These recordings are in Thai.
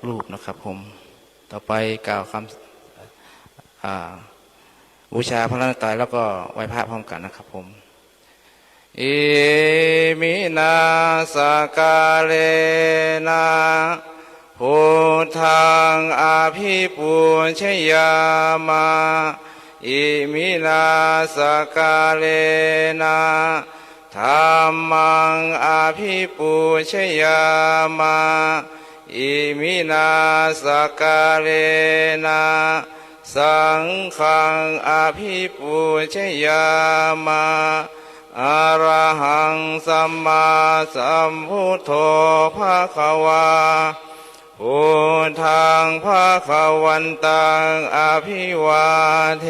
รูปนะครับผมต่อไปกล่าวคำบูชาพระรัตนตรัยแล้วก็ไหว้พระพร้อมกันนะครับผมอิมินาสกาเลนะพุทธังอาภิปุชยามาอิมินาสกาเลนะธัมมังอาภิปุชยามาอิมินาสกาเลนะสังฆังอาภิปุชยามาอะระหังสัมมาสัมพุทโธภะคะวาพุทธังภะคะวันตังอะภิวาเท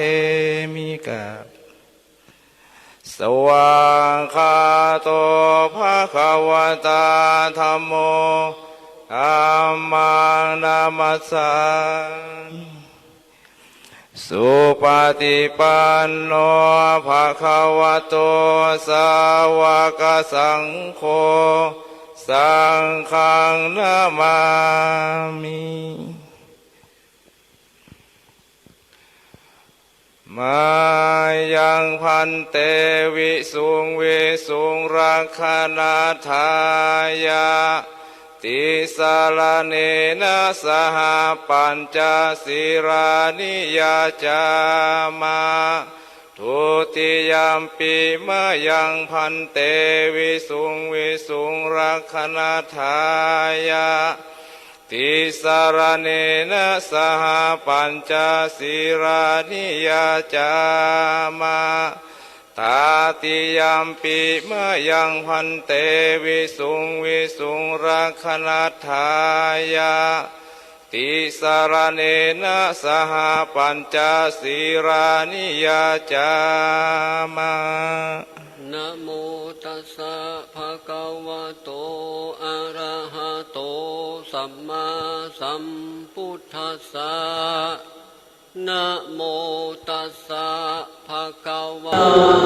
มิกะสวากขาโตภะคะวะตาธัมโมธัมมังนามัสสามิสุปฏิปันโนภะคะวะโตสาวกสังโฆสังฆังนามามิมายังพันเตวิสุงวิสุงรักขณาทายาติสารเนนะสหปัญจศีรานิยาจามาทุติยามปีมะยังพันเตวิสุงวิสุงรักขณาทายาติสารเนนะสหปัญจศีรานิยาจามาตาติยามปีมะยังพันเตวิสุงวิสุงรักขณาทายาติสารเนนะสหปัญจศีรานิยาจามานะโมตัสสะภะคะวะโตอะระหะโตสัมมาสัมพุทธัสสะนะโมตัสสะภะคะวะโต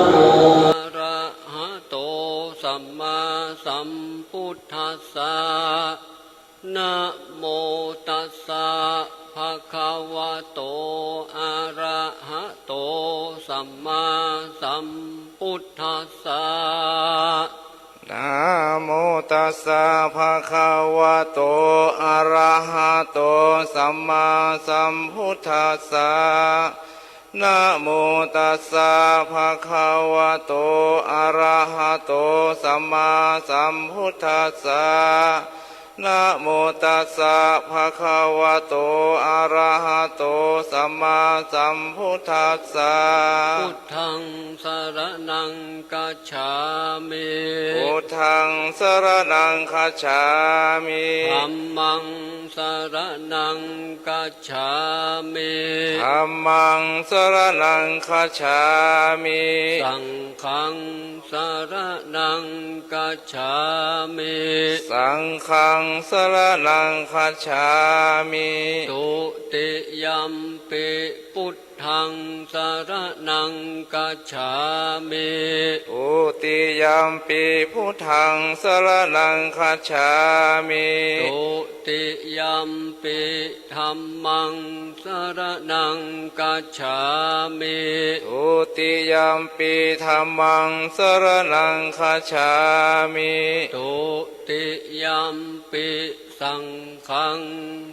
อะระหะโตสัมมาสัมพุทธัสสะนะโมตัสสะภะคะวะโตอะระหะโตสัมมาสัมพุทธัสสะนะโมตัสสะภะคะวะโตอะระหะโตสัมมาสัมพุทธัสสะนะโมตัสสะภะคะวะโตอะระหะโตสัมมาสัมพุทธัสสะนะโมตัสสะภะคะวะโตอะระหะโตสัมมาสัมพุทธัสสะพุทธังสรณังกัจฉามิพุทธังสรณังคัจฉามิธัมมังสรณังกัจฉามิธัมมังสรณังคัจฉามิสังฆังสรณังกัจฉามิสังฆังสรณังคัจฉามิตุติยัมปิพุทธังสรณังกัจฉามิตุติยัมปิพุทธังสรณังคัจฉามิตุติยัมปิธัมมังสรณังกัจฉามิตุติยัมปิธัมมังสรณังคัจฉามิตุติยัมปิสังฆัง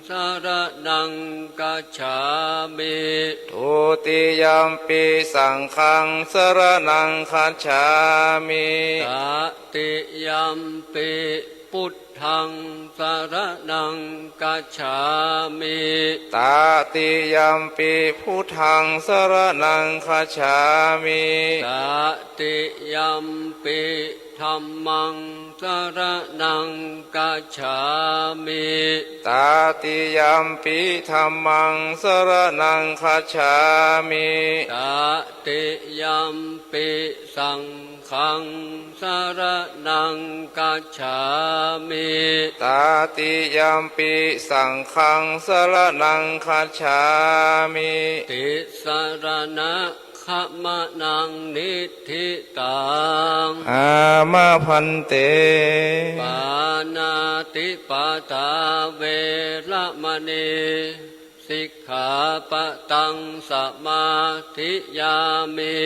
สรณังกัจฉามิตุติยัมปิสังฆังสรณังคัจฉามิตติยัมปิพุทธังสรณังกัจฉามิตติยัมปิพุทธังสรณังคัจฉามิตติยัมปิธัมมังสรณังกัจฉามิตติยัมปิธัมมังสรณังคัจฉามิตติยัมปิสังฆังสรณังกัจฉามิตติยัมปิสังฆังสรณังคัจฉามิติสรณะค ขมะนังนิธิตัง อามาพันเต ปานาติปาตาเวระมณีสิกขาปะตังสมาธิยามิ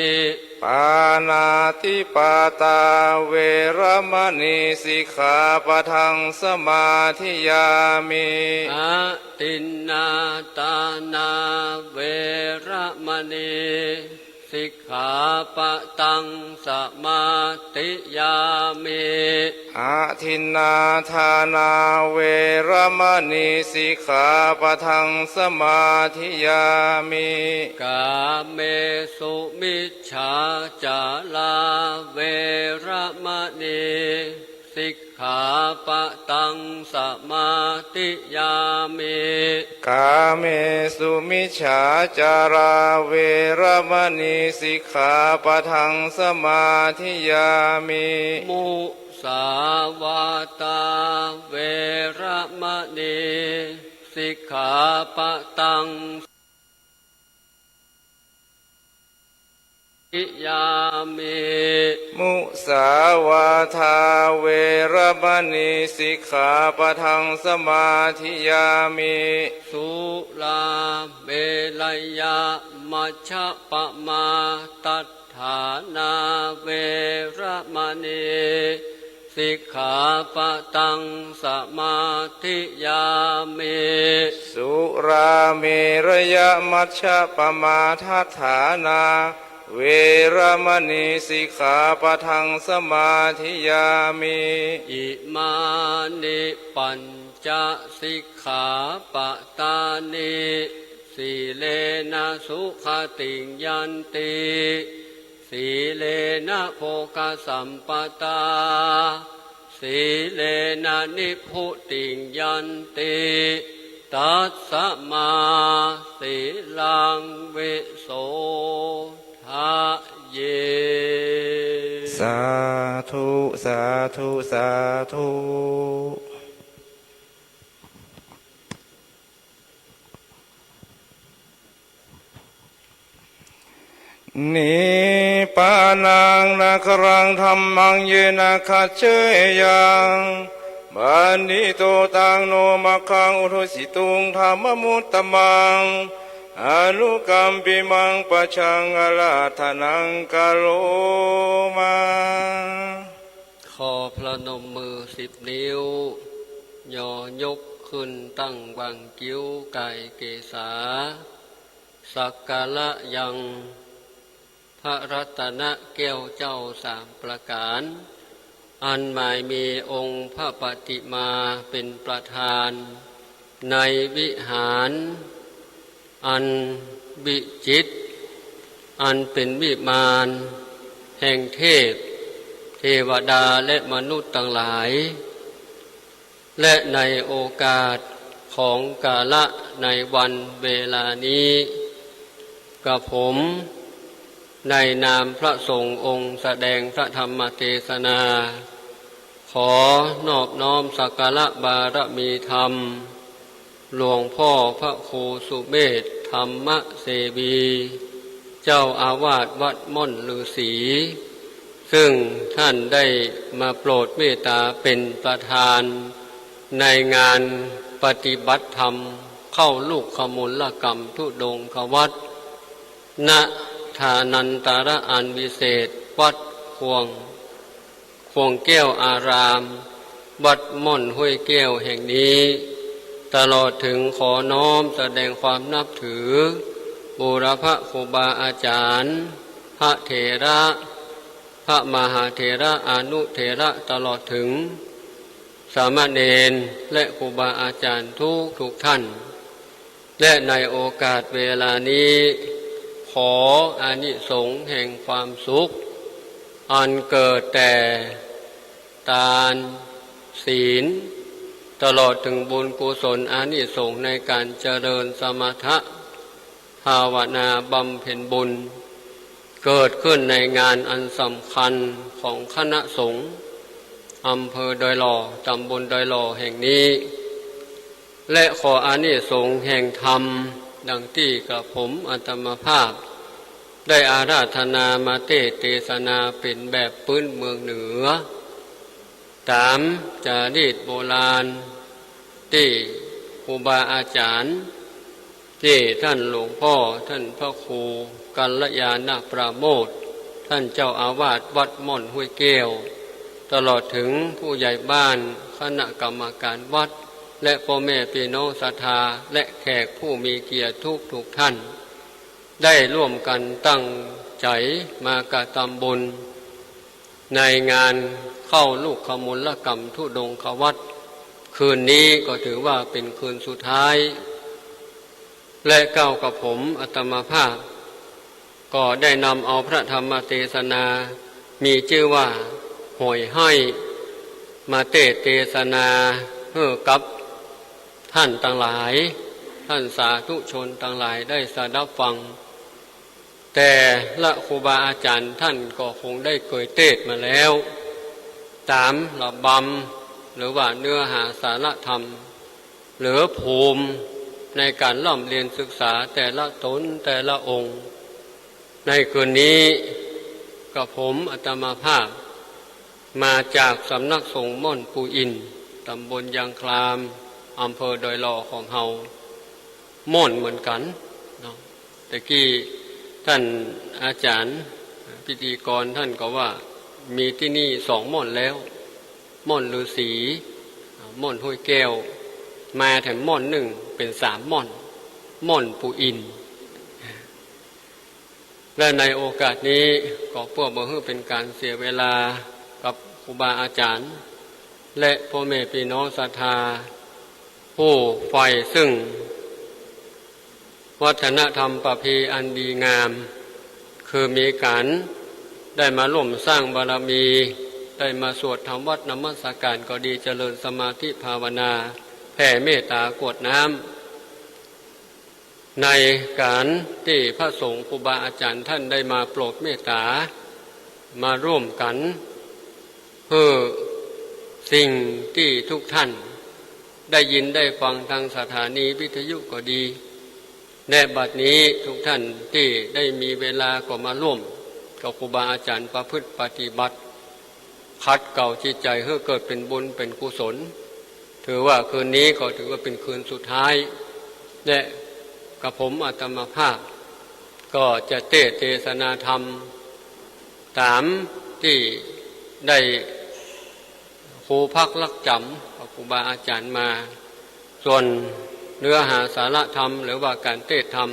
ปานาติปาตาเวรมณีสิกขาปะทังสมาธิยามิ อาตินนาตานาเวระมณีสิกขาปะตังสมาธิยามิ อาทินนาทานาเวรมณีสิกขาปะทังสมาธิยามิ กาเมสุมิจฉาจาลาเวระมณีสิกขาปะตังสมาธิยามิ กาเมสุมิจฉาจาราเวรมณีสิกขาปะทังสมาธิยามิ มุสาวาตาเวระมณีสิกขาปะตังอิยามิ มุสาวาทาเวรมณีสิกขาปะทังสมาธิยามิ สุลาเมลัยยามัชฌะปะมาตัฏฐานาเวระมณีสิกขาปะตังสมาธิยามิ สุราเมรยมัชฌะปมาทัฏฐานาเวรมณีสิกขาปะทังสมาธิยามิ อิมานิปัญจสิกขาปะตานิสีเลนะสุขติยันติสีเลนะโภคสัมปตาสีเลนะนิพพุติยันติตัสสะมาสีลังวิโสทะเย สาธุสาธุสาธุนิปานังนาครังธัมมังเยนะคัจเชยังบันดิโตตังโนมัคคังอุทุสิตุงธรรมมุตตมังอนุกัมปิมังปะชังอลาธนังกะโลมา ขอพระนมมือ10 นิ้ว ย่อยกขึ้นตั้งวางกิ้วไก่เกษาสักกะละยังพระรัตนแก้วเจ้า3 ประการ อันหมายมีองค์พระปฏิมาเป็นประธาน ในวิหารอันวิจิตรอันเป็นวิมานแห่งเทพเทวดาและมนุษย์ทั้งหลาย และในโอกาสของกาละในวันเวลานี้กับผมในนามพระสงฆ์องค์แสดงพระธรรมเทศนา ขอนอบน้อมสักการะบารมีธรรมหลวงพ่อพระครูสุเมธธรรมเสวีเจ้าอาวาสวัดม่อนฤาษีซึ่งท่านได้มาโปรดเมตตาเป็นประธานในงานปฏิบัติธรรมเข้าลูกขมูลกรรมทุดงควัตรณทานันตระอันวิเศษวัดควงแก้วอารามวัดม่อนห้วยแก้วแห่งนี้ตลอดถึงขอน้อมแสดงความนับถือบูรพครูบาอาจารย์พระเถระพระมหาเถระอนุเถระตลอดถึงสามเณรและครูบาอาจารย์ทุกท่านและในโอกาสเวลานี้ขออานิสงส์แห่งความสุขอันเกิดแต่ทานศีลตลอดถึงบุญกุศลอานิสงส์ในการเจริญสมถะภาวนาบำเพ็ญบุญเกิดขึ้นในงานอันสำคัญของคณะสงฆ์อำเภอดอยหล่อตำบลดอยหล่อแห่งนี้และขออานิสงส์แห่งธรรมดังที่กับผมอาตมาภาพ ได้อาราธนามาเทศนาเป็นแบบพื้นเมืองเหนือตามจารีตโบราณที่ครูบาอาจารย์ที่ท่านหลวงพ่อท่านพระครูกัลยาณประโมทท่านเจ้าอาวาสวัดม่อนห้วยแก้วตลอดถึงผู้ใหญ่บ้านคณะกรรมการวัดและพ่อแม่พี่น้องศรัทธาและแขกผู้มีเกียรติทุกท่านได้ร่วมกันตั้งใจมากระทำบุญในงานเข้าลูกขมูลกรรมธุดงควัตรคืนนี้ก็ถือว่าเป็นคืนสุดท้ายและเก้ากับผมอาตมาภาพก็ได้นำเอาพระธรรมเทศนามีชื่อว่าหอยให้มาเทศนาเพื่อกับท่านทั้งหลายท่านสาธุชนทั้งหลายได้สดับฟังแต่ละครูบาอาจารย์ท่านก็คงได้เคยเทศมาแล้วตามระบำหรือว่าเนื้อหาสาระธรรมหรือภูมิในการร่ำเรียนศึกษาแต่ละตนแต่ละองค์ในคืนนี้กับผมอาตมาภาพมาจากสำนักสงฆ์ม่อนปูอินตำบลยางคลามอำเภอดอยหล่อของเฮาม่อนเหมือนกันเนาะแต่กี้ท่านอาจารย์พิธีกรท่านก็ว่ามีที่นี่2ม่อนแล้วม่อนฤาษีม่อนห้วยแก้วมาแถมม่อนหนึ่งเป็น3ม่อนม่อนปูอินและในโอกาสนี้ก็เพื่อบ่ให้เป็นการเสียเวลากับครูบาอาจารย์และพ่อแม่พี่น้องศรัทธาผู้ใฝ่ซึ่งวัฒนธรรมประเพณีอันดีงามคือมีการได้มาร่วมสร้างบารมีได้มาสวดธรรมวัดนมัสการก็ดีเจริญสมาธิภาวนาแผ่เมตตากรวดน้ำในการที่พระสงฆ์ครูบาอาจารย์ท่านได้มาโปรดเมตตามาร่วมกันเพื่อสิ่งที่ทุกท่านได้ยินได้ฟังทางสถานีวิทยุก็ดีในบัดนี้ทุกท่านที่ได้มีเวลาก็มาร่วมกับครูบาอาจารย์ประพฤติปฏิบัติขัดเกลาจิตใจให้เกิดเป็นบุญเป็นกุศลถือว่าคืนนี้ก็ถือว่าเป็นคืนสุดท้ายและกับผมอาตมาภาพก็จะเทศนาธรรมตามที่ได้ครูพักลักจำกับครูบาอาจารย์มาส่วนเนื้อหาสาระธรรมหรือว่าการเทศธรรม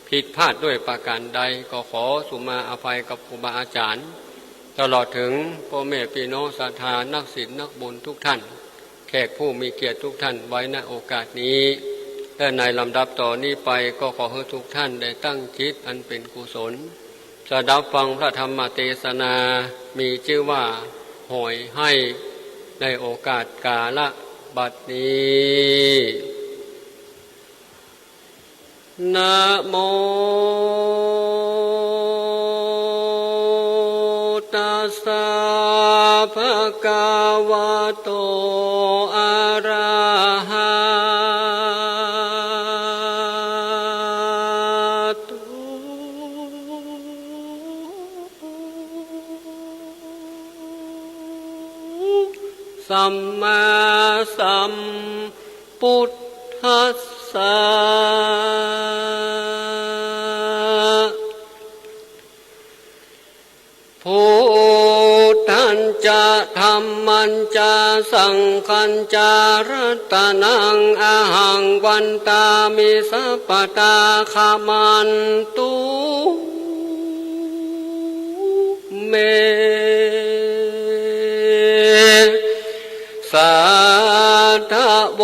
ผิดพลาดด้วยประการใดก็ขอสุมาอภัยกับครูบาอาจารย์ตลอดถึงพ่อแม่พี่น้องศรัทธานักศีลนักบุญทุกท่านแขกผู้มีเกียรติทุกท่านไว้ณโอกาสนี้และในลำดับต่อนี้ไปก็ขอให้ทุกท่านได้ตั้งจิตอันเป็นกุศลสดับฟังพระธรรมเทศนามีชื่อว่าหอยให้ในโอกาสกาลบัดนี้นะโมตัสสะภะคะวะโตอะระหะโตสัมมาสัมพุทธัสสะพุทธันจะธัมมัญจะสังฆัญจะรัตนังอะหังวันตามิสัพพตาขมันตุเมสัทธโบ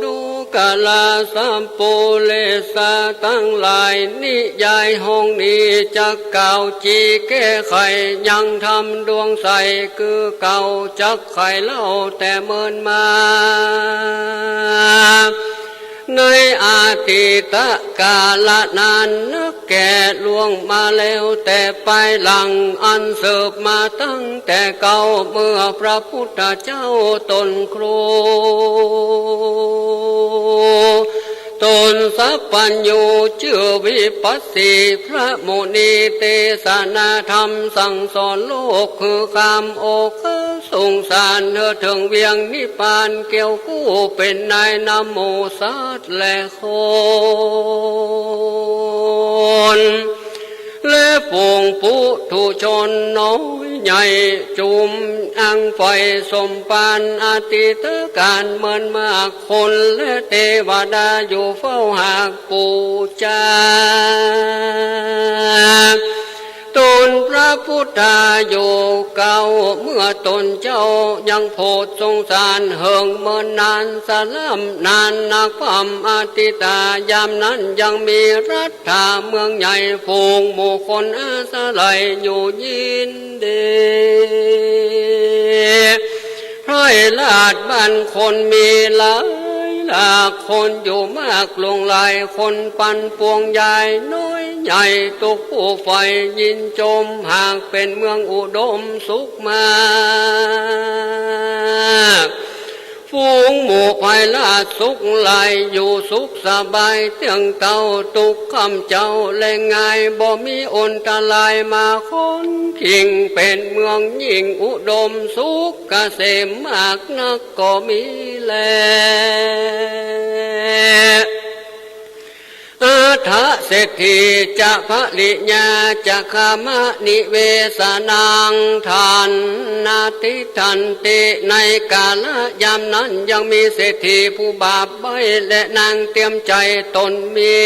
ดุกาลาสัมปุเลสะตั้งหลายนิยายห้องนี้จักเก่าจีแก้ไขยังทำดวงใสคือเก่าจักไขเล่าแต่เมินมาในอาทิตกาลนั้นนึกแก่ล่วงมาแล้วแต่ไปหลังอันเสิบมาตั้งแต่เก่าเมื่อพระพุทธเจ้าตนครูตน นสัพพัญญูชื่อวิปัสสีพระมุนีเตสนาธรรมสั่งสอนโลกคือความโอกสงสารเธอถึงเวียงนิพพานเกี่ยวกู้เป็นนายนโมสัตว์และคนและปวงปุถุชนน้อยใหญ่จุมอังไฟสมปานอาทิตการเหมือนมากคนและเทวดาอยู่เฝ้าหากปูจาตนพระพุทธาอยู่เก่าเมื่อตนเจ้ายังโพดสงสารเหิงเมินนานสลัมนานนักความอาทิตายามนั้นยังมีรัฐาเมืองใหญ่ฝูงหมู่คนอาศัยอยู่ยินดีเพราะลาดบ้านคนมีหลายหลากคนอยู่มากลงหลายคนปันปวงใหญ่น้อยใหญ่ตุกผู้ไฟยินจมหากเป็นเมืองอุดมสุขมากฝูงหมู่ภายลาดสุขไหลอยู่สุขสบายเตียงเก่าตุกคำเจ้าแรงง่ายบ่มีอนตรายมาคนขิงเป็นเมืองยิ่งอุดมสุขเกษมมากนักก็มีแลอาทะเศรษฐีจะพระลิญาจะขามะนิเวสนังทานนาทิทันติในกาลยามนั้นยังมีเศรษฐีผู้บาปใบและนางเตรียมใจตนมี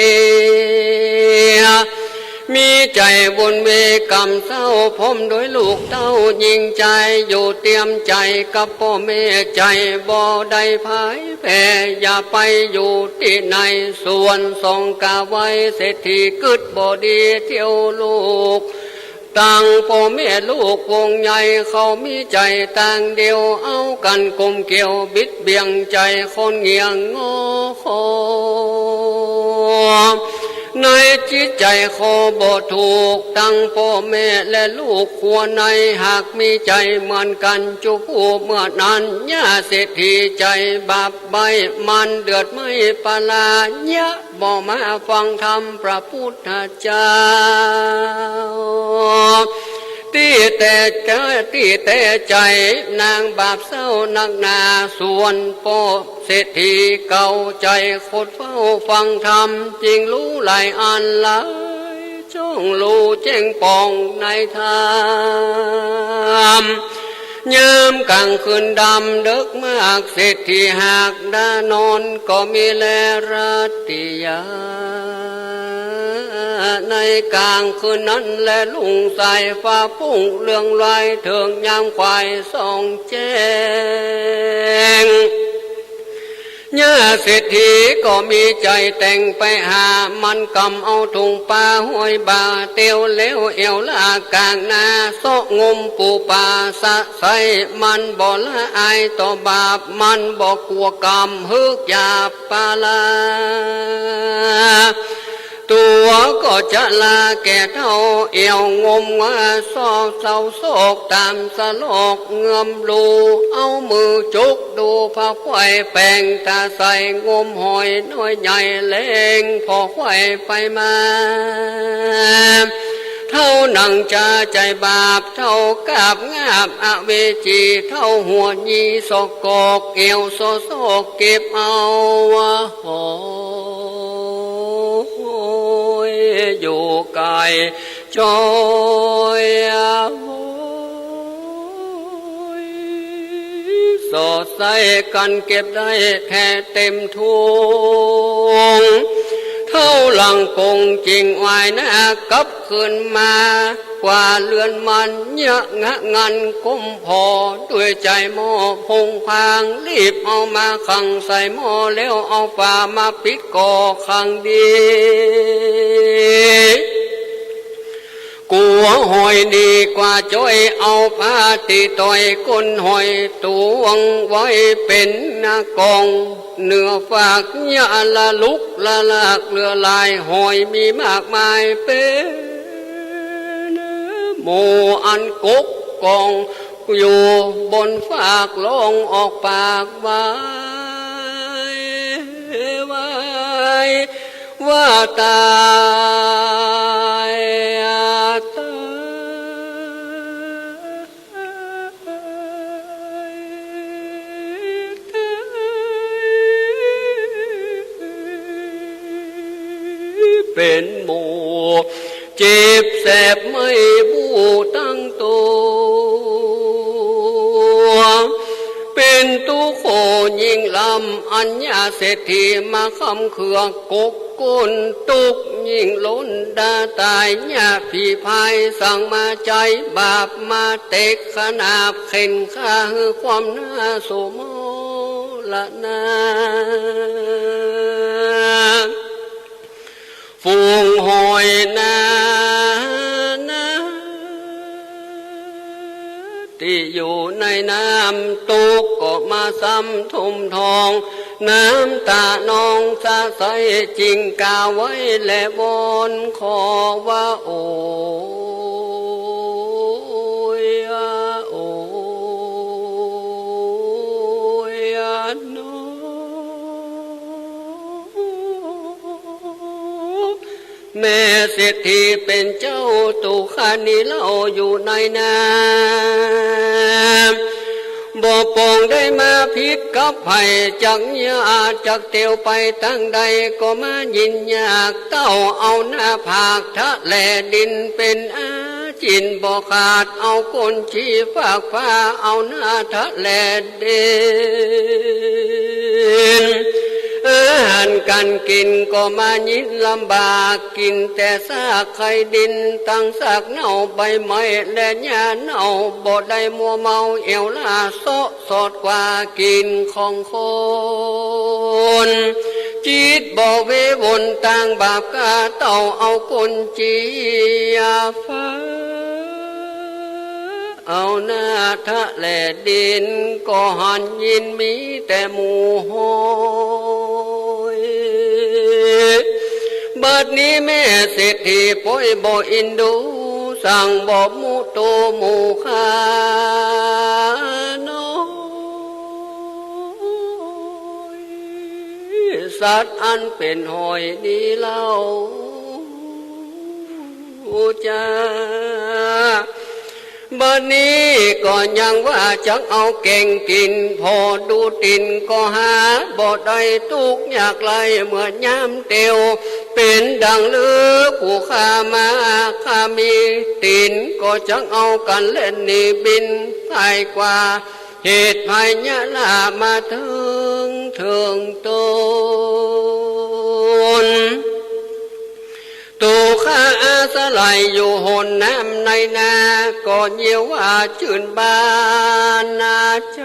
ใจบุญเวกรรมเศร้าพมโดยลูกเต้ายิงใจอยู่เตรียมใจกับพ่อแม่ใจบ่ได้พายแพ้อย่าไปอยู่ที่ไหนส่วนทรงกาไว้เศรษฐีกึดบ่ดีเที่ยวลูกต่างพ่อแม่ลูกวงใหญ่เขามีใจต่างเดียวเอากันกลมเกี่ยวบิดเบี่ยงใจคนเงียงงอคอในจิตใจขอบ่ถูกตั้งพ่อแม่และลูกควรในหากมีใจเหมือนกันจุผู้เมื่อนั้นย่าเศรษฐีใจบาปใบมันเดือดไม่ปลายะบ่มาฟังธรรมพระพุทธเจ้าที่แต่ใจนางบาปเศร้านักหนาส่วนพ่อเศรษฐีเก่าใจคดเฝ้าฟังธรรมจริงรู้หลายอันหลายจ้องรู้แจ้งปองในธรรมยามกลางคืนดำดึกมากเศรษฐีหากดานอนก็มีแลรัตติยาในกลางคืนนั้นและลุงสายฟ้าพุ่งเรื่องลายเถิงยามควายส่องแจ้งย่าเศรษฐีก็มีใจแต่งไปหามันกำเอาถุงปลาห้อยบาเตียวเลี้ยวเอวลากลางนาโซงมปูปลาสะใสมันบ่ละอายต่อบาปมันบ่กลัวกรรมฮึกยาปาลาตัวก็จะลาแก่เท่าเอวงมว่าซอกเศร้าโศกตามสลอกเงือมรูเอามือจุกดูผ้าควายแปลงตาใส่งมหอยน้อยใหญ่เล็งพอควายไปมาเท่านังจะใจบาปเท่ากาบงาบอเวจีเท่าหัวยีสกอกเอวโซโซเก็บเอาวะหอยู่กายจอยสดใสกันเก็บได้แค่เต็มทุงเท่าหลังกงจริงวายนะกับคืนมากว่าเลือนมันเยอะงะงันก้มพอด้วยใจหม้อพงพางรีบเอามาขังใส่หม้อแล้วเอาฝามาปิดก่อขังดีกัวหอยดีกว่าจ้อยเอาผ้าตีต่อยก้นหอยตวงไว้เป็นนากองเนื้อฝากยาละลุกละลากเรือลายหอยมีมากมายเป็นหมู่อันกกกองอยู่บนฝากลงออกปากไว้ ว่าตายตายเป็นหมู่เจ็บแสบไม่บูตั้งตัวเป็นตุโขยิ่งลำอัญญาเศรษฐีมาคำเขือกกก้นตุกยิ่งล้นดาตายญาผีพายสั่งมาใจบาปมาเตกขนาบเข็นข้าคือความน่าโสมละนาฝูงหอยนาที่อยู่ในน้ำตุกก็มาซ้ำทุ่มทองน้ำตานองสะใสจริงกาไว้และบนขอว่าโอ้ยโอ้ยโนแม่เศรษฐีเป็นเจ้าตุขานีเล่าอยู่ในน้ำบ่ปองได้มาพิษกับไผ่จักยาจักเตียวไปตั้งใดก็มายินยากเต้าเอาหน้าผากทะแลดินเป็นอาจินบ่ขาดเอาก้นชี้ฝากฟ้าเอาหน้าทะแลดินอาหารการกินก็มายินลำบากกินแต่ซากไข่ดินตั้งซากเน่าใบไม้และหญ้าเน่าบ่ได้มัวเมาเอวลาโซสดกว่ากินของคนจิตบ่เววนต่างบาปกาเต่าเอาคนจียาฟ้าเอาหน้าทะแลดินก็หันยินมีแต่หมู่หอยบัดนี้แม่เศรษฐีป่วยบ่อินดูสั่งบ่มูโตหมู่ข้าน้อยสัตว์อันเป็นหอยนี้เล่าจ้าบัดนี้ก็ยังว่าจักเอาเก่งกินพอดูตินก็หาบ่ได้ทุกอยากไล่เมื่อยามเตียวเป็นดังลือผู้ข้ามาข้ามีตินก็จักเอากันเล่นนี่บินไายกว่าเหตุภัยยะลามาถึงตนตูข้าอาสลัยอยู่หนน้ำในนาก็เยี่ยวว่าชื่นบานนาใจ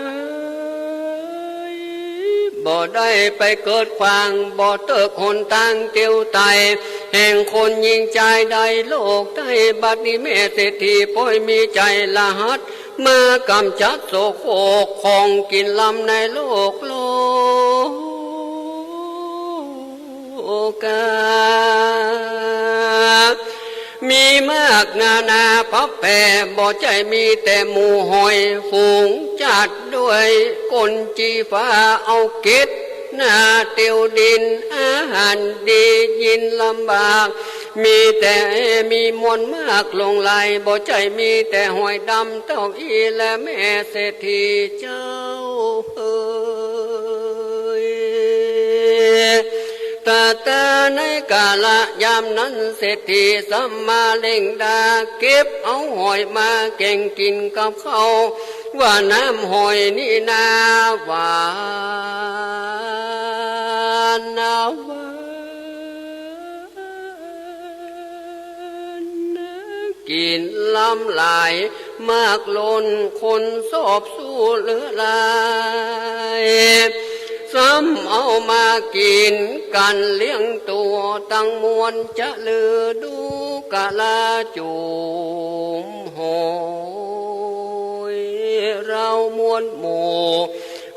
บ่ได้ไปเกิดควางบ่เติกหนตั้งเตียวไตแห่งคนยิงใจใดโลกใต้บัดนี้แม่เศรษฐีป่วยมีใจละหัดมากำจัดโศกโศกของกินลำในโลกกามีมากนาพับแผ่บ่ใจมีแต่หมู่หอยฝูงจัดด้วยก้นจีฟ้าเอาเก็ดหน้าเตียวดินอาหารดียินลำบากมีแต่มีมวลมากลงไหลบ่ใจมีแต่หอยดำเต้าอีและแม่เศรษฐีเจ้าตาในกาละยามนั้นเศรษฐีสัมมาเล่งดาเก็บเอาหอยมาเก่งกินกับเขาว่าน้ำหอยนี่นาหวานกินล้ำลายมากล้นคนสอบสู้เหลือลายซ้ำเอามากินกันเลี้ยงตัวตั้งมวลจะลือดูกะลาจูมหอยเรามวลหมู่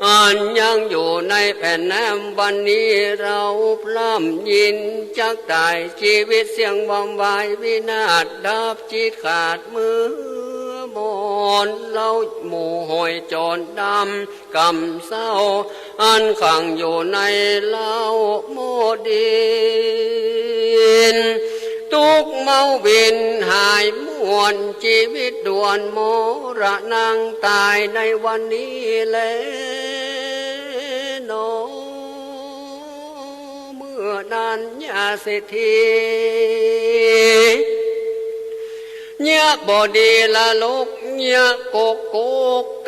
อันยังอยู่ในแผ่นน้ำวันนี้เราพร่ำยินจักตายชีวิตเสียงวำวายวินาศดับจิตขาดมือหมด อนเล่าหมู่หอยจอนดำกำเศร้าอันขังอยู่ในเล่าโมดินทุกเมาวินหายมวนชีวิตด่วนโมระนางตายในวันนี้แลโนเมื่อนั้นยาเศรษฐีเนื้อบอดีละลูกเนื้อโกโก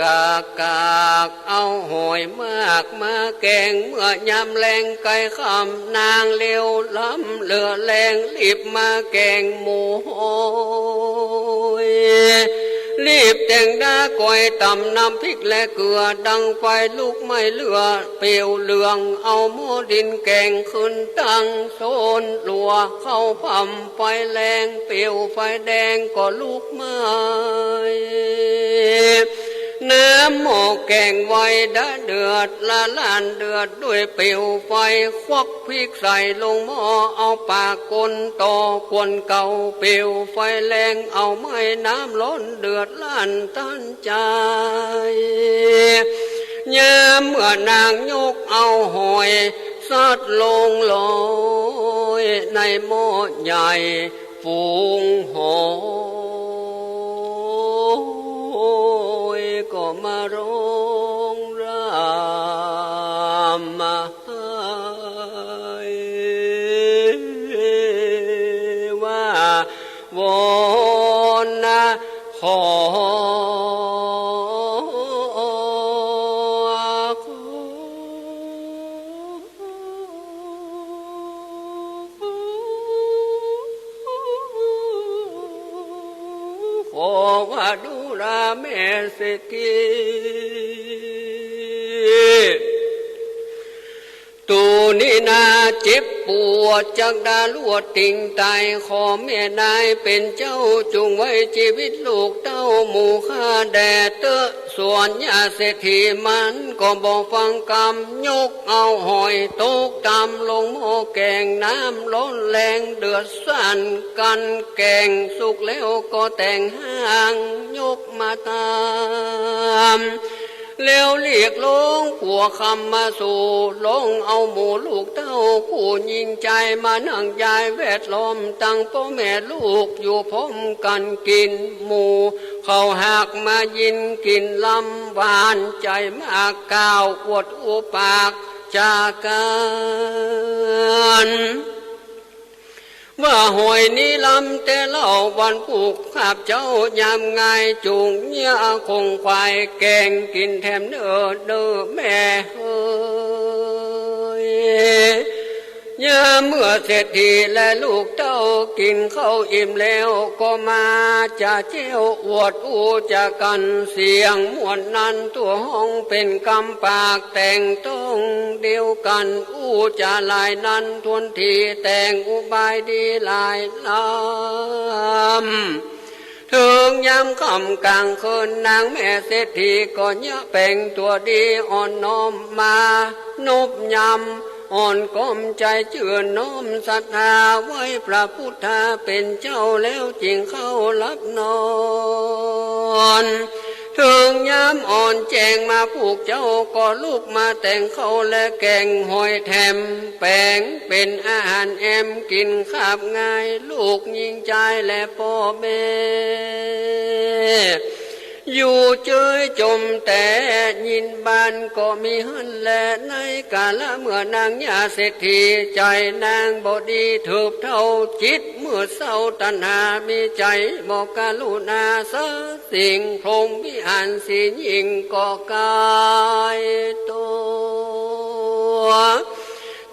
กากากเอาหอยมากมาแกงเมื่อยำแรงไก่คำนางเลี้ยวล้ำเหลือแรงรีบมาแกงหมูหอยรีบแต่งดาก้อยตำน้ำพริกและเกลือดังไฟลุกไม่เหลือเปลวเหลืองเอาหม้อดินแกงขึ้นตั้งโซนลัวเข้าพัมไฟแรงเปลวไฟแดงก็ลุกไหม้น้ำหม้อแกงไว้ดาเดือดละลานเดือดด้วยเปลวไฟควักพริกใส่ลงหม้อเอาปากกลต่อกวนเก่าเปลวไฟแรงเอาไม้น้ำล้นเดือดล้านตันใจยามเมื่อนางยกเอาหอยซัดลงลอยในหม้อใหญ่ฝูงหอยก็มาร้องรำมาว่าวอนนะขอว่าดูราแม่เศรษฐีตูนี่นาเจ็บปวดจากดาลวดติ่งตายขอแม่นายเป็นเจ้าจงไว้ชีวิตลูกเต้าหมู่ข้าแด่เตอะส่วนยาเศรษฐีมันก็บอกฟังกรรมยกเอาหอยตกตำลงหม้อแกงน้ำล้นแรงเดือดสั่นกันแกงสุกแล้วก็แต่งห้างยกมาตามแล้วเรียกลงผัวคำมาสู่ลงเอาหมูลูกเต้าคู่ยิงใจมานั่งยายแวดล้อมตั้งพ่อแม่ลูกอยู่พร้อมกันกินหมูเขาหักมายินกินลำหวานใจมากก้าวอวดอุปากจากกันว่าหอยนี้ลำแต่เล่าวันผูกข้าบเจ้ายามไงจุงเนื้อคงควายแกงกินแถมเด้อแม่เฮ้ยยามเมื่อเศรษฐีและลูกเต้ากินข้าวอิ่มแล้วก็มาจะเจ้าอวดอูจะกันเสียงมวนนั้นตัวห้องเป็นกำปากแต่งต้องเดียวกันอูจะลายนั้นทวนทีแต่งอุบายดีลายลำถึงยามค่ำกลางคืนนางแม่เศรษฐีก็เนื้อแป่งตัวดีอ่อนน้อมมานบยำอ่อนก้มใจเชื่อน้อมศรัทธาไว้พระพุทธาเป็นเจ้าแล้วจริงเข้ารับนอนถึงยามอ่อนแจงมาผูกเจ้าก็ลูกมาแต่งเข้าและแกงหอยแถมแป้งเป็นอาหารแอมกินขาบง่ายลูกยิงใจและพ่อแม่อยู่เจยจมแต่ยินบานก็มีหันและในกาละเมื่อนางยาเศรษฐีใจนางบดีถืบเท่าจิตเมื่อเศร้าตัณหามีใจบอกกาลุนาสสิ่งพรหมวิหารสิยิงก็กายตัว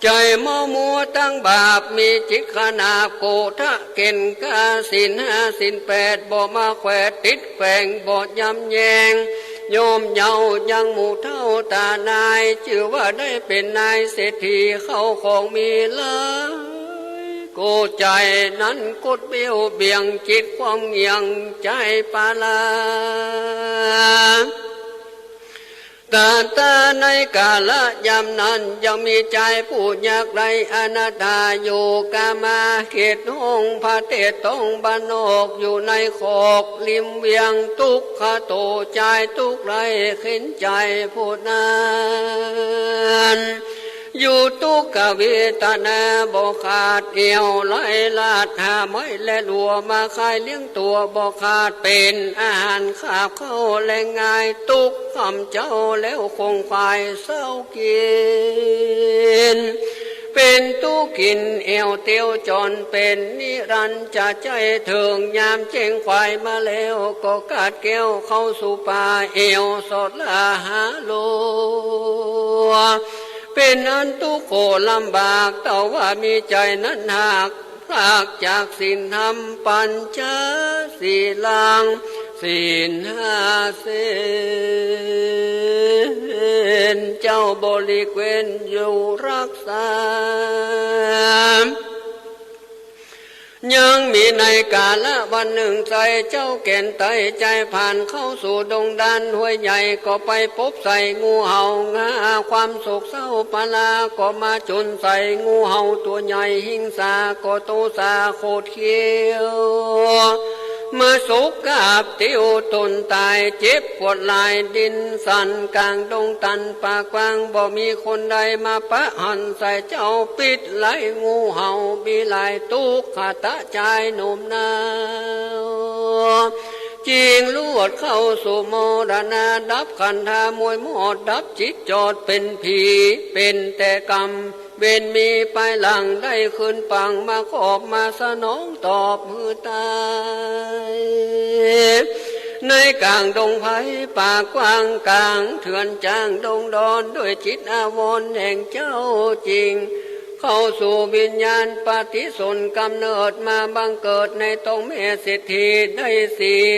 ใจมัวตั้งบาปมีจิตขนาบโกทะเก่นกาสินห้าสินแปดบ่มาแขวดติดแฝงบ่ยำแยงโยมเยายังหมู่เท่าตานายชื่อว่าได้เป็นนายเศรษฐีเข้าของมีเลยกูใจนั้นกดเบี้ยวเบี่ยงจิตความเงียงใจปาลา ตาในกาละยามนั้นยังมีใจผู้ยากไรอนาถาอยู่กามาเขตห้องพระเทศตองบ้านนอกอยู่ในขอกริมเวียงทุกขโตใจทุกไรขึ้นใจผู้นั้นอยู่ทุกขเวทนาบ่ขาดเอี่ยวไหลลาดหาไม้และลัวมาคายเลี้ยงตัวบ่ขาดเป็นอาหารขาบเข้าและง่ายทุกคำเจ้าแล้วคงฝ่ายเศร้ากินเป็นตู้กินเอวเตียวจนเป็นนิรันดร์จะใจเถิงยามเจ้งควายมาแล้วก็กาดแก้วเข้าสู่ป่าเอวสดลาหาโลเป็นอันตุโกลำบากแต่ว่ามีใจนั้นหากพรากจากศีลธรรมปัญจศีลังศีลห้าศีลเจ้าบริเวณอยู่รักษายังมีในกาละวันหนึ่งใจเจ้าแก่นไตใจผ่านเข้าสู่ดงดานห้วยใหญ่ก็ไปพบใส่งูเห่างาความโศกเศร้าปลาก็มาจนใส่งูเห่าตัวใหญ่หิงสาก็โตสาโคตรเขียวมาสุกกับติวตนตายเจ็บปวดลายดินสั่นกลางดงตันป่ากว้างบ่มีคนใดมาปะหันใส่เจ้าปิดไหลงูเห่าบีลายตุกขตะใจหนุ่มนาวจิงลวดเข้าสู่โมรณะดับขันธามวยหมดดับจิตจอดเป็นผีเป็นแต่กรรมเวนมีไปหลังได้คืนปังมาขอบมาสนองตอบมือตายในกลางดงไผ่ป่ากว้างกลางเถื่อนจางดงดอนด้วยจิตอาวรณ์แห่งเจ้าจริงเข้าสู่วิญญาณปฏิสนกำเนิดมาบังเกิดในตรงเมเศรษฐีได้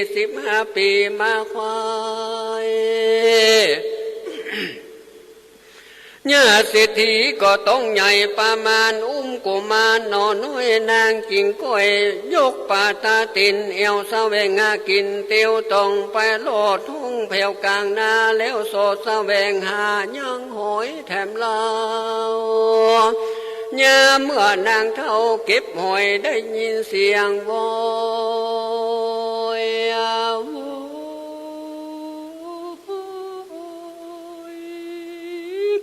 45 ปีมาควายญาเศรษฐีก็ต้องใหญ่ประมาณกุมารนอนน้อยนางกิ่งก้อยยกปาตาตินเอวสะแวงหากินเตียวต้องไปโลดทุ่งแผ่วกลางนาแล้วโสดสะแวงหายังหอยแถมลาวญาเมื่อนางเท่าเก็บหอยได้ยินเสียงวอย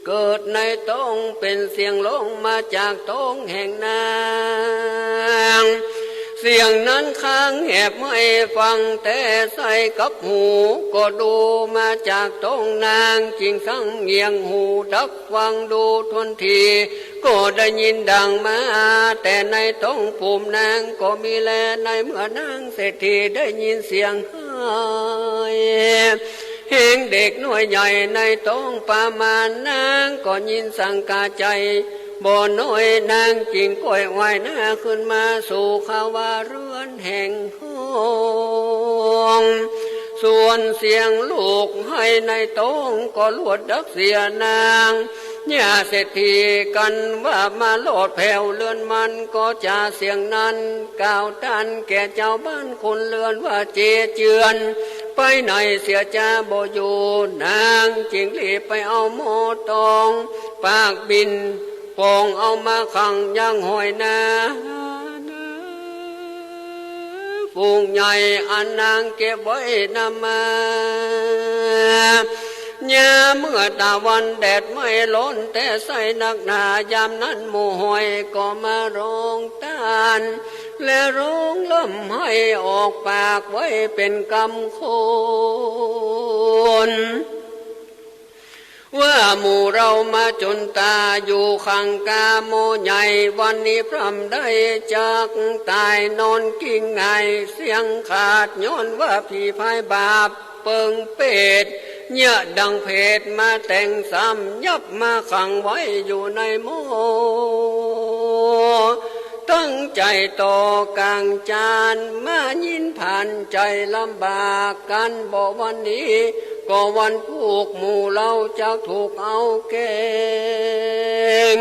เกิดในต้องเป็นเสียงร้องมาจากต้องแห่งนางเสียงนั้นค้างแหบไม่ฟังแต่ใส่กับหูก็ดูมาจากต้องนางจริงสังเงียงหูดักฟังดูทนทีก็ได้ยินดังมาแต่ในต้องภูมินางก็มีแลในเมื่อนางเศรษฐีได้ยินเสียงไห้เฮงเด็กน้อยใหญ่ในต้องประมาณนางก็ยินสังกาใจบ่อน้อยนางจิงก้อยไหวหน้าขึ้นมาสู่ขาวาเรือนแห่งห้องส่วนเสียงลูกให้ในต้องก็ลวดดักเสียนางญาเศรษฐีกันว่ามาโลดแผ่วเลือนมันก็จะเสียงนั้นกล่าวตันแก่เจ้าบ้านคนเลือนว่าเจเจือนไปไหนเสียจ้าบ่อยู่นางจิงรีบไปเอาหม้อตองปากบินปองเอามาขังยังหอยนาฝูงใหญ่อันนางเก็บไว้นำมาเมื่อตะวันแดดไม่ล้นแต่ใส่หนักหนายามนั้นหมู่หอยก็มาร้องตานและร้องล่ำให้ออกปากไว้เป็นกำโคนว่าหมู่เรามาจนตาอยู่ขังกาโมใหญ่วันนี้พรำได้จากตายนอนกิ่งไงเสียงขาดย้อนว่าผีพายบาปเปิงเป็ดเนี่ยดังเพศมาแต่งซ้ำยับมาขังไว้อยู่ในโมตั้งใจต่อกลางจานมายินผ่านใจลำบากกันบ่วันนี้ก็วันพวกหมู่เราจะถูกเอาเก่ง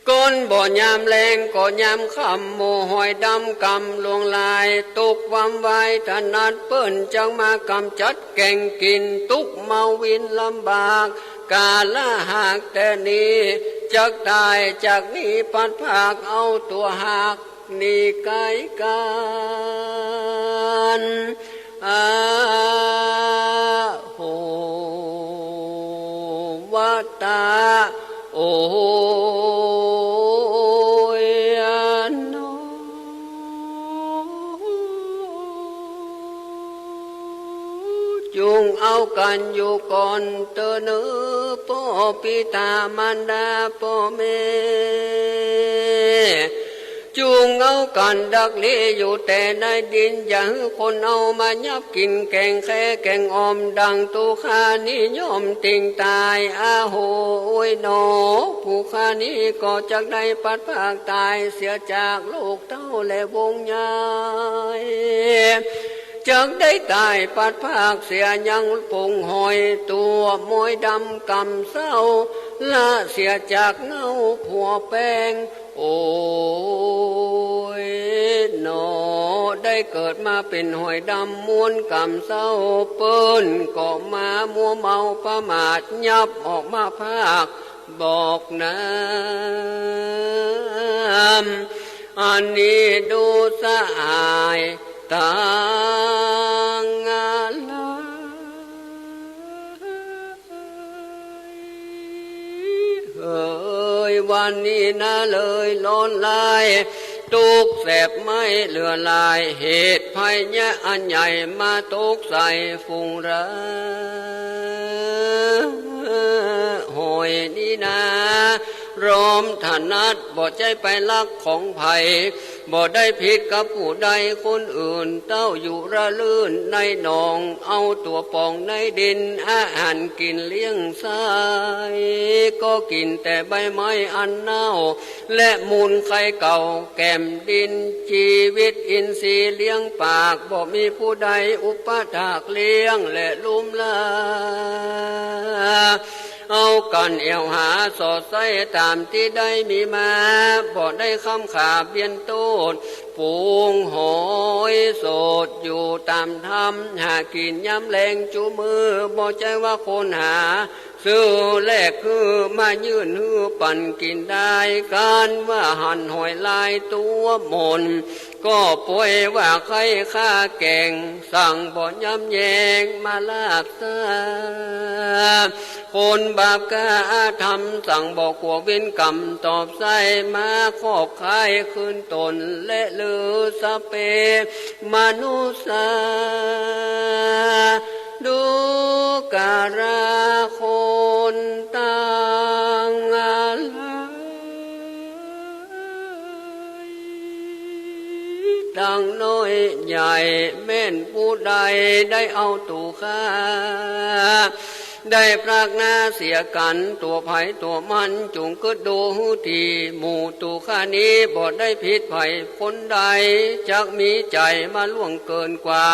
ก็ นบ่ยามแรงก็ยามค่ำโมหอยดำกำลวงลายตุกวำไว้ถนัดเปิ้นจังมากำจัดแก่งกินตุกเมาวินลำบากกาละหากแต่นี้จักตายจากนี้ปัดภาคเอาตัวหักนี่ไกลกันโหวัตตาโอยนอจุงเอากันอยู่ก่อนเตอเนอพ่อปิตามารดาพ่อแม่จุงเอากันดักเลี้ยอยู่แต่ในดินอย่าให้คนเอามายับกินแกงแค่แกงอมดังตุขานิยมติงตายโหยหนอผู้ขานี้ก็จักได้ปัดภาคตายเสียจากโลกเต้าและวงใหญ่จักได้ตายปัดภาคเสียยังปงหอยตัวมอยดำกำเศร้าละเสียจากเงาผัวแป้งโอ้ยหนอได้เกิดมาเป็นหอยดำม้วนกำเศร้าเปิ้นก็มามัวเมาประมาทยับออกมาภาคบอกน้ำอันนี้ดูสะอายต่างอะไรวันนี้นะเลยล้นลายตุกแสบไม่เหลือลายเหตุภัยแย่อันใหญ่มาตุกใส่ฟุงระหอยนี่นะรอมถนัดบ่ใจไปลักของไผ่บ่ได้ผิดกับผู้ใดคนอื่นเต้าอยู่ระลื่นในหนองเอาตัวปองในดินอาหารกินเลี้ยงสายก็กินแต่ใบไม้อันเน่าและมูลไข่เก่าแก้มดินชีวิตอินทรีย์เลี้ยงปากบ่มีผู้ใดอุปถากเลี้ยงและลุ่มลาเอากันเอวหาสอดใส่ตามที่ได้มีมาบ่ได้คำขาเบียนตูดปูงหอยโสดอยู่ตามธรรมหากินย้ำแรงจูมือบ่ใจว่าคนหาซื้อแลกคือมายื่นหื้อปั่นกินได้การว่าหันหอยลายตัวหมนก็ป่วยว่าใครฆ่าแกงสั่งบ่ย้ำแยงมาลากซาคนบาปกล้าทำสั่งบอกกลัวเว้นกรรมตอบใส่มาขอบคายคืนตนและลือสเปมนุษาดูการาคนต่างอะไรดังน้อยใหญ่แม่นผู้ใดได้เอาตูข้าได้พรากหน้าเสียกันตัวไผ่ตัวมันจุงก็ดูทีหมู่ตูข้านี้บ่ได้ผิดไผ่คนใดจักมีใจมาล่วงเกินกว่า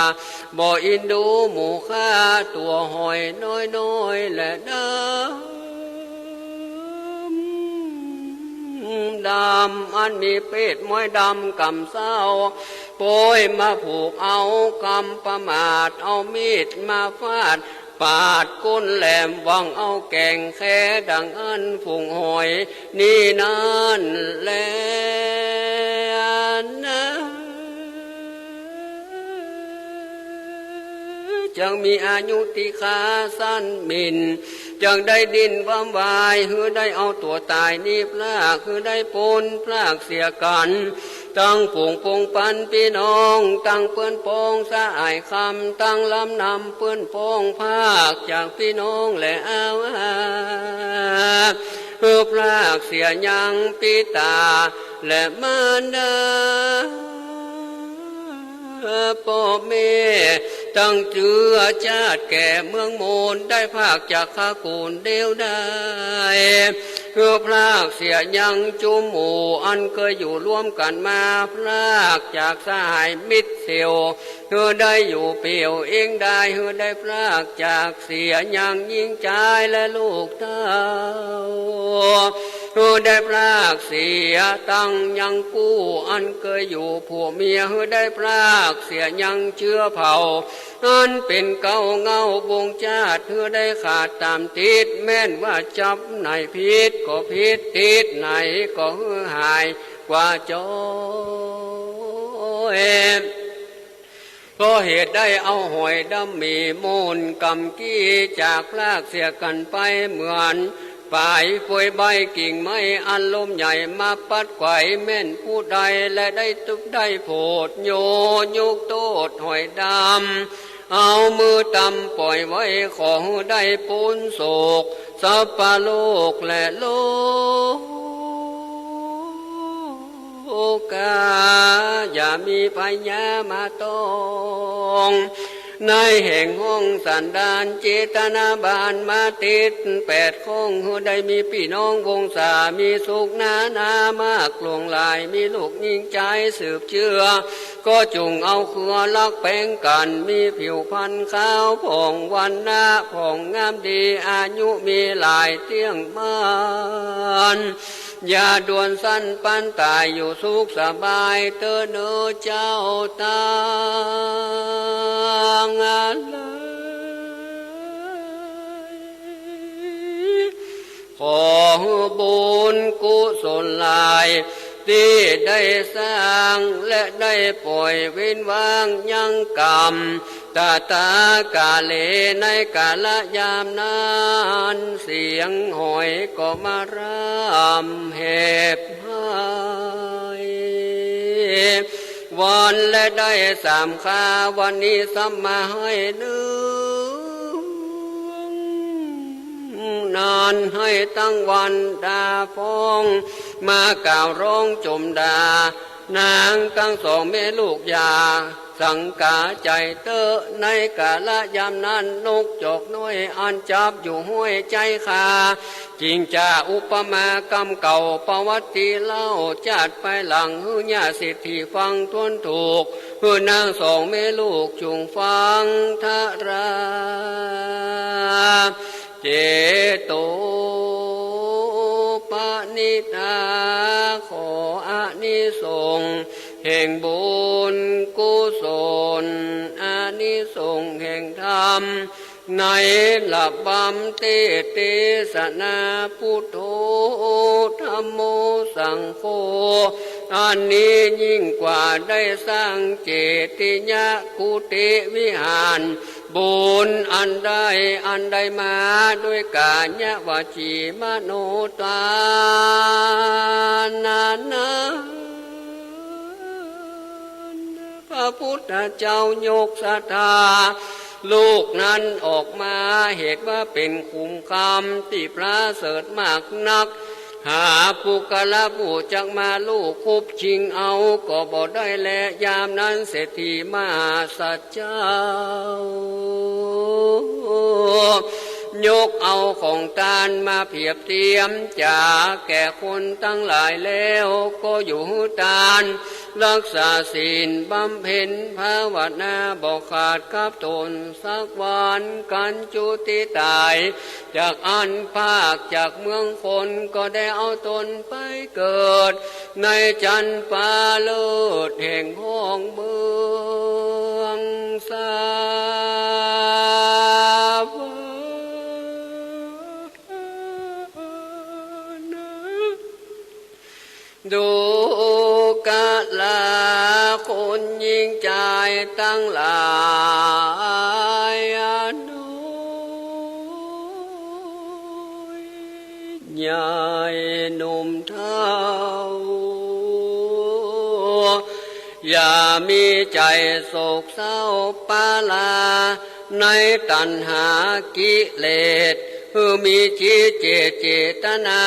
บ่อินดูหมู่ข้าตัวหอยน้อยและดำอันมีเป็ดม้อยดำกำเศร้าโปยมาผูกเอากำประมาทเอามีดมาฟาดปาดก้นแหลมวังเอาแกงแค่ดังอันฝูงหอยนี่นั่นแลนะจังมีอายุติคาสั้นมินจังได้ดินว่ำวายคือได้เอาตัวตายนี่พลากคือได้ปนพลากเสียกันตั้งฝูงปงปันพี่น้องตั้งเปื้อนปองสะอายคำตั้งลำนำเปื้อนปองภาคจากพี่น้องและอาเพื่อพลากเสียยังปิตาและมารดาพ่อแม่ตั้งเจือชาติแก่เมืองโมนได้ภาคจากข้ากูลเดียวได้เพื่อพลากเสียยังจุมหมู่อันเคยอยู่ร่วมกันมาพลากจากสหายมิตรเสียวเพื่อได้อยู่เปี่ยวเองได้เพื่อได้พลากจากเสียยังยิ่งใจและลูกเต้า ได้พรากเสียตั้งยังกู้อันเคยอยู่ผัวเมียได้พรากเสียยังเชื้อเผ่าอันเป็นเก่าเงาวงชาติได้ขาดตามติดแม้นว่าจับไหนพิษก็พิษติดไหนก็หายกว่าจอยก็เหตุได้เอาหอยดำมีมูลกำกี้จากพลากเสียกันไปเหมือนป่ายป่วยใบกิ่งไม้อันลมใหญ่มาปัดไขว่แม่นผู้ใดและได้ตุกได้โผดโยยุกโตดหอยดำเอามือตำปล่อยไว้ขอได้ปูนโศกสัพพโลกและโลกาอย่ามีพยามาตองในแห่งห้องสันดานเจตนาบานมาติด8ข้องได้มีพี่น้องวงศามีสุขนานามากหลวงหลายมีลูกยิ่งใจสืบเชื่อก็จุงเอาเครือลักแป้งกันมีผิวพรรณขาวผ่องวันหน้าผ่องงามดีอายุมีหลายเตี้ยงบ้านอย่าด่วนสั้นปันตายอยู่สุขสบายเตอเนอเจ้าตางอะไรขอบุญกุศลหลายที่ได้สร้างและได้ปล่อยเว้นว่างยังกรรมตากาเลในกาลยามนั้นเสียงหอยก็มารำเหบให้วันและได้สามคาวันนี้สัมมาให้นึงนานให้ตั้งวันดาฟองมากล่าวร้องจมดานางทั้งสองแม่ลูกยาสังกาใจเตอในกาละยามนั้นนกจอกน้อยอันจับอยู่ห้วยใจขาจริงจะอุปมากรรมเก่าประวัติเล่าจัดไปหลังหื้อญาสิทธิฟังทวนถูกหื้อนางสองแม่ลูกจุงฟังทาราเจโตปนิทาขออานิสงส์แห่งบุญกุศลอานิสงส์แห่งธรรมในหลับบำเตสนาพุทโธธัมโมสังโฆอันนี้ยิ่งกว่าได้สร้างเจติยกุติวิหารบุญอันใดมาด้วยกาญวจีมโนตานาพระพุทธเจ้ายกศรัทธาลูกนั้นออกมาเหตุว่าเป็นคุ้มคำที่พระเสริฐมากนักหาปุกละผู้จักมาลูกคุบชิงเอาก็บ่ได้แลยามนั้นเศรษฐีมาสัจเจ้ายกเอาของทานมาเพียบเทียมจากแก่คนทั้งหลายแล้วก็อยู่ทานรักษาศีลบำเพ็ญภาวนาบอกขาดกับตนสักวันกันจุติตายจากอันภาคจากเมืองคนก็ได้เอาตนไปเกิดในจันปาเลิศแห่งห้องเมืองสาวดูกะลาคนยิ่งใจตั้งหลายอนุใหญ่หนุ่มเท่าอย่ามีใจโศกเศร้าปาลาในตัณหากิเลสมีจิตเจตนา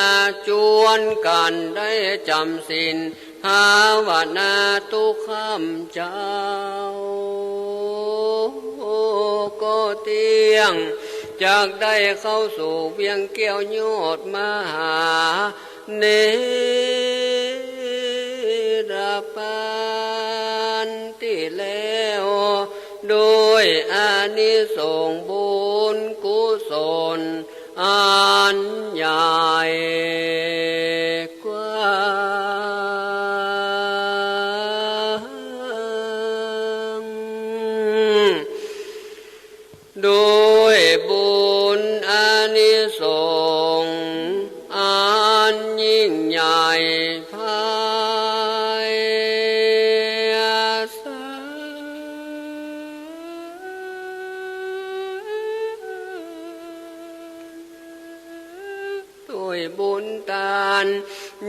จวนกันได้จำศีลภาวนาทุกข้ามเจ้าก็เตียงจากได้เข้าสู่เวียงแก้วโยดมหาเนรปานที่แล้วโดยอานิสงส์บุญกุศลอันใหญ่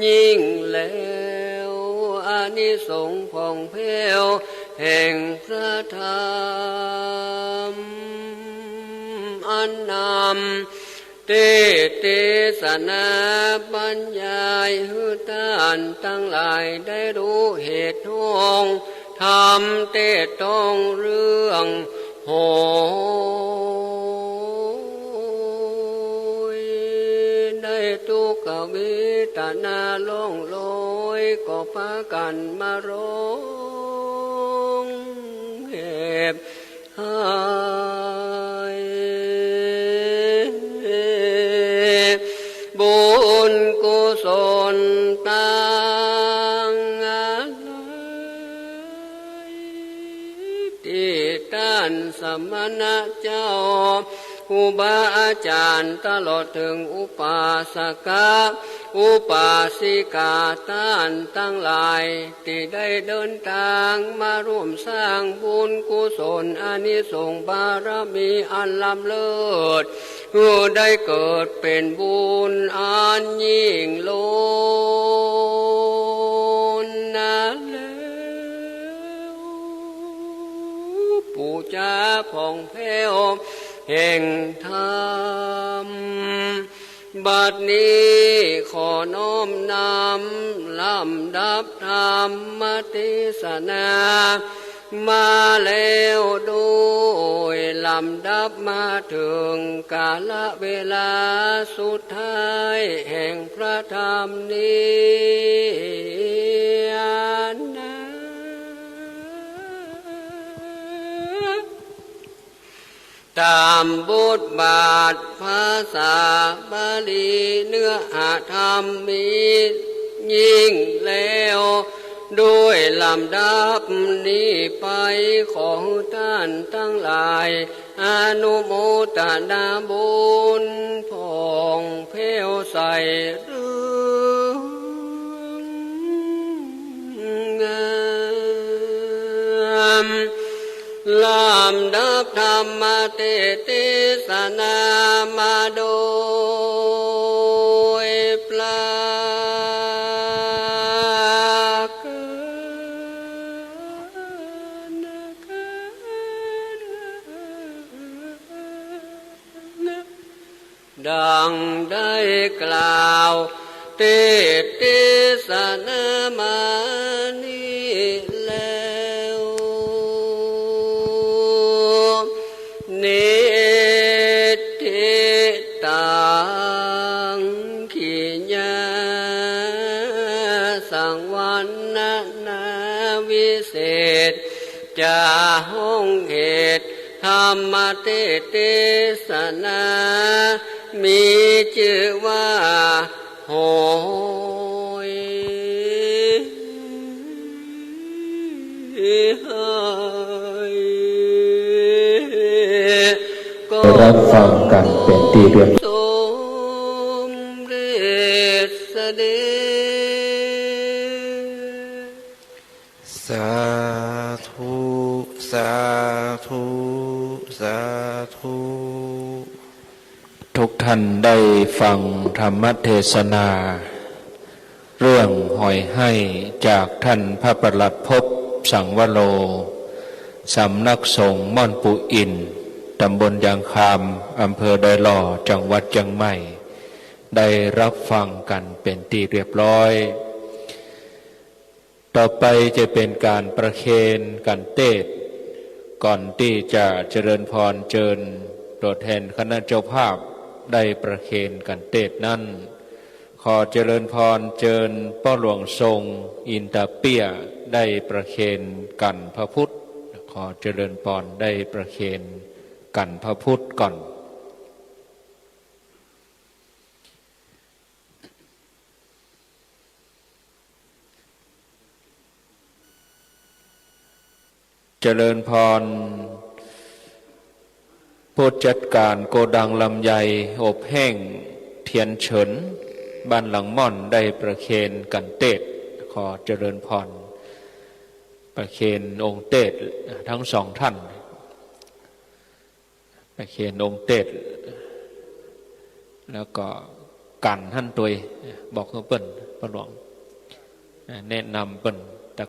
ยิ่งแล้วอานิสงส์ผ่องแผ้วแห่งพระธรรมอันนำเทศนาบรรยายให้ท่านทั้งหลายได้รู้เหตุห้องทำเทศต้องเรื่องโหยได้ทุกขเวทนาล่องลอยก็พากันมาร้องเห็บหายบุญกุศลต่างอะไรที่ท่านสมณะเจ้าครูบาอาจารย์ตลอดถึงอุปาสกอุปาสิกาท่านทั้งหลายที่ได้เดินทางมาร่วมสร้างบุญกุศลอานิสงส์บารมีอันล้ำเลิศผู้ได้เกิดเป็นบุญอันยิ่งล้นนั้นแล้วปู่จาผ่องแผ้วแห่งธรรมบัดนี้ขอน้อมนำลำดับธรรมเทศนามาแล้วโดยลำดับมาถึงกาลเวลาสุดท้ายแห่งพระธรรมนี้นะตามบทบาทภาษาบาลีเนื้อหาธรรมมียิ่งแล้วด้วยลำดับนี้ไปของท่านทั้งหลายอนุโมทนาบุญผ่องแผ้วใสเรื่องงามลำดับธรรมเทศนามาโดยพระดังได้กล่าวเทศนามานี้แล้วเนติตังขิญาสังวันนาวิเศษจะห้องเหตุธรรมเทศนามีชื่อว่าโหยก็รับฟังกันเป็นที่เรียบสมเด็จเสด็จสาธุสาธุสาธุทุกท่านได้ฟังธรรมเทศนา เรื่องหอยให้จากท่านพระประหลัดภพสังวโรสำนักสงฆ์ม่อนปูอินตำบลยางคามอำเภอดอยหล่อจังหวัดเชียงใหม่ได้รับฟังกันเป็นที่เรียบร้อยต่อไปจะเป็นการประเคนการเทศน์ก่อนที่จะเจริญพรเชิญตัวแทนคณะเจ้าภาพได้ประเคนการเทศน์นั้นขอเจริญพรเชิญพ่อหลวงทรงอินตาเปียได้ประเคนกันพระพุทธขอเจริญพรได้ประเคนกันพระพุทธก่อนเจริญพรผู้จัดการโกดังลำไยอบแห้งเทียนเฉินบ้านหลังม่อนได้ประเคนกันเทศน์ขอเจริญพรประเคนองค์เทศน์ทั้งสองท่านประเคนองค์เทศน์แล้วก็ กันหั่นตัวบอกเปิ้นหลวงแนะนำเปิ้น